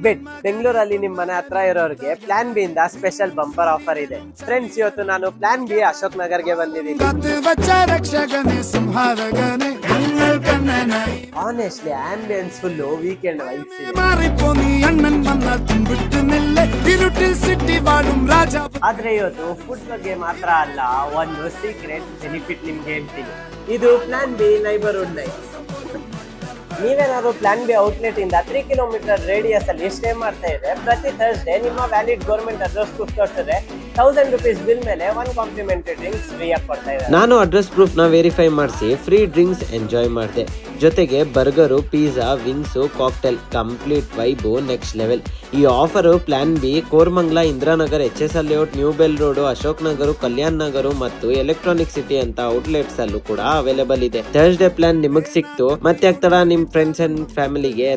Bait ಬೆಂಗಳೂರಲ್ಲಿ ನಿಮ್ಮ ಮನೆ ಹತ್ರ ಇರೋರಿಗೆ ಪ್ಲಾನ್ ಬಿ ಇಂದ ಸ್ಪೆಷಲ್ ಬಂಪರ್ ಆಫರ್ ಇದೆ. ಫ್ರೆಂಡ್ಸ್, ಇವತ್ತು ನಾನು ಪ್ಲಾನ್ ಬಿ ಅಶೋಕ್ ನಗರ್ಗೆ ಬಂದಿದ್ದೀನಿ. Honestly ambience full weekend vibes ಇದೆ. ಆದ್ರೆ ಇವತ್ತು ಫುಡ್ ಬಗ್ಗೆ ಮಾತ್ರ ಅಲ್ಲ, ಒಂದು ಸೀಕ್ರೆಟ್ ಬೆನಿಫಿಟ್ ನಿಮ್ಗೆ ಹೇಳ್ತೀನಿ. ಇದು ಪ್ಲಾನ್ ಬಿ ನೈಬರ್ಹುಡ್ ನೈಟ್. ನೀವೇನಾದ್ರು ಪ್ಲಾನ್ ಬಿ ಔಟ್ಲೆಟ್ ಇಂದ 3 ಕಿಲೋಮೀಟರ್ ರೇಡಿಯಸ್ ಅಲ್ಲಿ ಸ್ಟೇ ಮಾಡ್ತಾ ಇದ್ರೆ ಪ್ರತಿ ಥರ್ಸ್ಡೇ ನಿಮ್ಮ ವ್ಯಾಲಿಡ್ ಗೌರ್ಮೆಂಟ್ ಅಡ್ರೆಸ್ ಪ್ರೂಫ್ ತೋರಿಸಿದ್ರೆ 1000 ರೂಪೀಸ್ ಬಿಲ್ ಮೇಲೆ 1 ಕಾಂಪ್ಲಿಮೆಂಟರಿ ಡ್ರಿಂಕ್ಸ್ ಫ್ರೀ ಆಗಿ ಕೊಡ್ತಾ ಇದ್ದಾರೆ. ನಾನು ಅಡ್ರೆಸ್ ಪ್ರೂಫ್ ನ ವೆರಿಫೈ ಮಾಡಿಸಿ ಫ್ರೀ ಡ್ರಿಂಕ್ಸ್ ಎಂಜಾಯ್ ಮಾಡಿದೆ. ಜೊತೆಗೆ burger, pizza, wings, cocktail, complete vibe next level. ಈ offer plan B Koramangala, Indiranagar, HSL layout, new BEL road, Ashok Nagar, Kalyan Nagar ಮತ್ತು ಎಲೆಕ್ಟ್ರಾನಿಕ್ ಸಿಟಿ ಅಂತ ಔಟ್ಲೆಟ್ಸ್ ಅಲ್ಲೂ ಕೂಡ ಅವೈಲೇಬಲ್ ಇದೆ. ಥರ್ಸ್ಡೇ ಪ್ಲಾನ್ ನಿಮಗ್ ಸಿಕ್ತು, ಮತ್ತೆ ಆಗ್ತಡ ನಿಮ್ ಫ್ರೆಂಡ್ಸ್ ಅಂಡ್ ಫ್ಯಾಮಿಲಿಗೆ